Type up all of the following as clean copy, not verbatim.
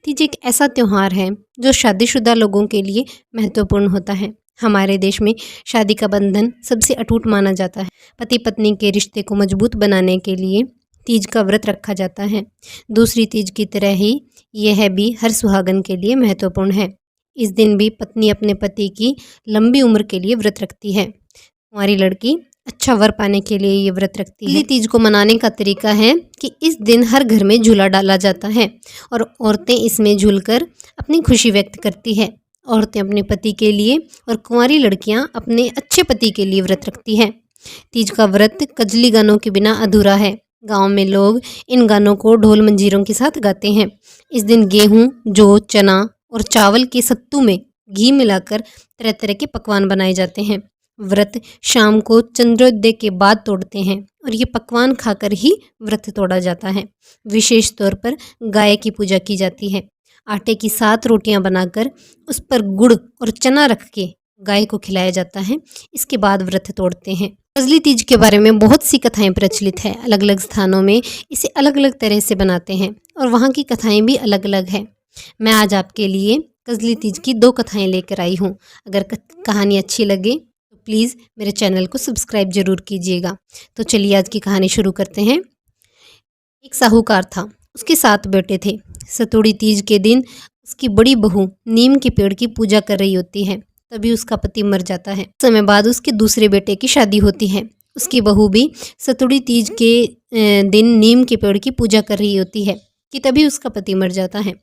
तीज एक ऐसा त्यौहार है जो शादीशुदा लोगों के लिए महत्वपूर्ण होता है। हमारे देश में शादी का बंधन सबसे अटूट माना जाता है। पति पत्नी के रिश्ते को मजबूत बनाने के लिए तीज का व्रत रखा जाता है। दूसरी तीज की तरह ही यह भी हर सुहागन के लिए महत्वपूर्ण है। इस दिन भी पत्नी अपने पति की लंबी उम्र के लिए व्रत रखती है। हमारी लड़की अच्छा वर पाने के लिए ये व्रत रखती है। पहली तीज को मनाने का तरीका है कि इस दिन हर घर में झूला डाला जाता है और औरतें इसमें झूलकर अपनी खुशी व्यक्त करती है। औरतें अपने पति के लिए और कुंवारी लड़कियां अपने अच्छे पति के लिए व्रत रखती हैं। तीज का व्रत कजली गानों के बिना अधूरा है। गांव में लोग इन गानों को ढोल मंजीरों के साथ गाते हैं। इस दिन गेहूं, जौ, चना और चावल के सत्तू में घी मिलाकर तरह तरह के पकवान बनाए जाते हैं। व्रत शाम को चंद्रोदय के बाद तोड़ते हैं और ये पकवान खाकर ही व्रत तोड़ा जाता है। विशेष तौर पर गाय की पूजा की जाती है। आटे की 7 रोटियां बनाकर उस पर गुड़ और चना रख के गाय को खिलाया जाता है। इसके बाद व्रत तोड़ते हैं। कजली तीज के बारे में बहुत सी कथाएं प्रचलित है। अलग अलग स्थानों में इसे अलग अलग तरह से बनाते हैं और वहाँ की कथाएं भी अलग अलग है। मैं आज आपके लिए कजली तीज की 2 कथाएं लेकर आई हूँ। अगर कहानी अच्छी लगे तो प्लीज़ मेरे चैनल को सब्सक्राइब जरूर कीजिएगा। तो चलिए आज की कहानी शुरू करते हैं। एक साहूकार था, उसके 7 बेटे थे। सतुड़ी तीज के दिन उसकी बड़ी बहू नीम के पेड़ की पूजा कर रही होती है, तभी उसका पति मर जाता है। समय बाद उसके दूसरे बेटे की शादी होती है। उसकी बहू भी सतुड़ी तीज के दिन नीम के पेड़ की पूजा कर रही होती है कि तभी उसका पति मर जाता है।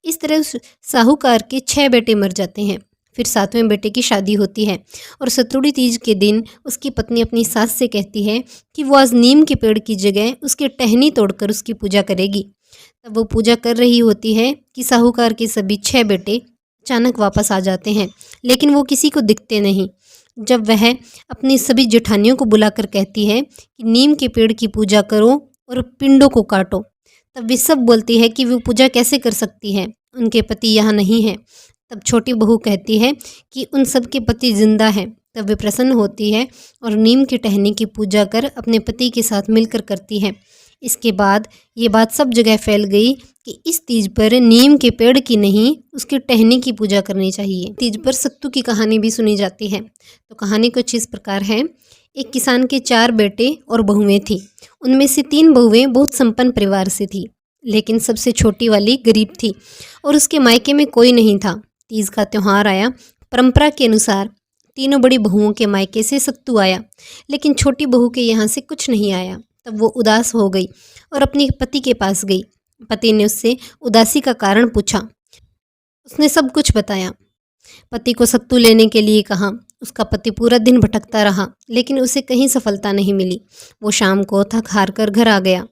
इस तरह उस साहूकार के 6 बेटे मर जाते हैं। फिर 7वें बेटे की शादी होती है और सतुड़ी तीज के दिन उसकी पत्नी अपनी सास से कहती है कि वो आज नीम के पेड़ की जगह उसके टहनी तोड़कर उसकी पूजा करेगी। तब वो पूजा कर रही होती है कि साहूकार के सभी 6 बेटे अचानक वापस आ जाते हैं, लेकिन वो किसी को दिखते नहीं। जब वह अपनी सभी जेठानियों को बुलाकर कहती है कि नीम के पेड़ की पूजा करो और पिंडों को काटो, तब वे सब बोलती है कि वो पूजा कैसे कर सकती है, उनके पति यहाँ नहीं हैं। तब छोटी बहू कहती है कि उन सब के पति जिंदा हैं। तब वे प्रसन्न होती है और नीम की टहनी की पूजा कर अपने पति के साथ मिलकर करती है। इसके बाद ये बात सब जगह फैल गई कि इस तीज पर नीम के पेड़ की नहीं, उसकी टहनी की पूजा करनी चाहिए। तीज पर सत्तू की कहानी भी सुनी जाती है। तो कहानी कुछ इस प्रकार है। एक किसान के 4 बेटे और बहुएं थी। उनमें से 3 बहुएं बहुत संपन्न परिवार से थी, लेकिन सबसे छोटी वाली गरीब थी और उसके मायके में कोई नहीं था। तीज का त्यौहार आया। परंपरा के अनुसार तीनों बड़ी बहुओं के मायके से सत्तू आया, लेकिन छोटी बहू के यहाँ से कुछ नहीं आया। तब वो उदास हो गई और अपने पति के पास गई। पति ने उससे उदासी का कारण पूछा। उसने सब कुछ बताया। पति को सत्तू लेने के लिए कहा। उसका पति पूरा दिन भटकता रहा, लेकिन उसे कहीं सफलता नहीं मिली। वो शाम को थक हार कर घर आ गया।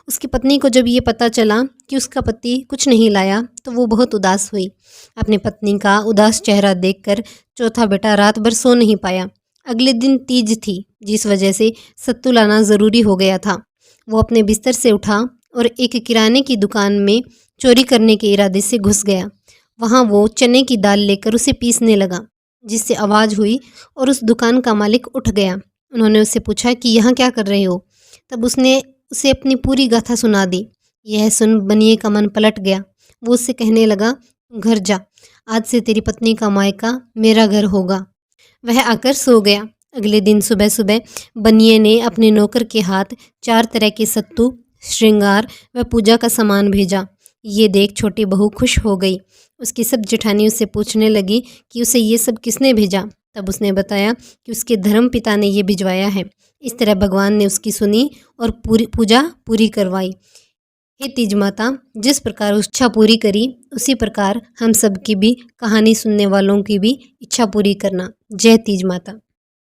उसकी पत्नी को जब ये पता चला कि उसका पति कुछ नहीं लाया, तो वो बहुत उदास हुई। अपनी पत्नी का उदास चेहरा देखकर चौथा बेटा रात भर सो नहीं पाया। अगले दिन तीज थी, जिस वजह से सत्तू लाना ज़रूरी हो गया था। वो अपने बिस्तर से उठा और एक किराने की दुकान में चोरी करने के इरादे से घुस गया। वहाँ वो चने की दाल लेकर उसे पीसने लगा, जिससे आवाज़ हुई और उस दुकान का मालिक उठ गया। उन्होंने उससे पूछा कि यहाँ क्या कर रहे हो? तब उसने उसे अपनी पूरी गाथा सुना दी। यह सुन बनिए का मन पलट गया। वो उससे कहने लगा, घर जा, आज से तेरी पत्नी का मायका मेरा घर होगा। वह आकर सो गया। अगले दिन सुबह सुबह बनिए ने अपने नौकर के हाथ 4 तरह के सत्तू, श्रृंगार व पूजा का सामान भेजा। ये देख छोटी बहू खुश हो गई। उसकी सब जेठानी उससे पूछने लगी कि उसे ये सब किसने भेजा। तब उसने बताया कि उसके धर्म पिता ने ये भिजवाया है। इस तरह भगवान ने उसकी सुनी और पूजा पूरी करवाई। हे तीज माता, जिस प्रकार उस इच्छा पूरी करी, उसी प्रकार हम सब की भी, कहानी सुनने वालों की भी इच्छा पूरी करना। जय तीज माता।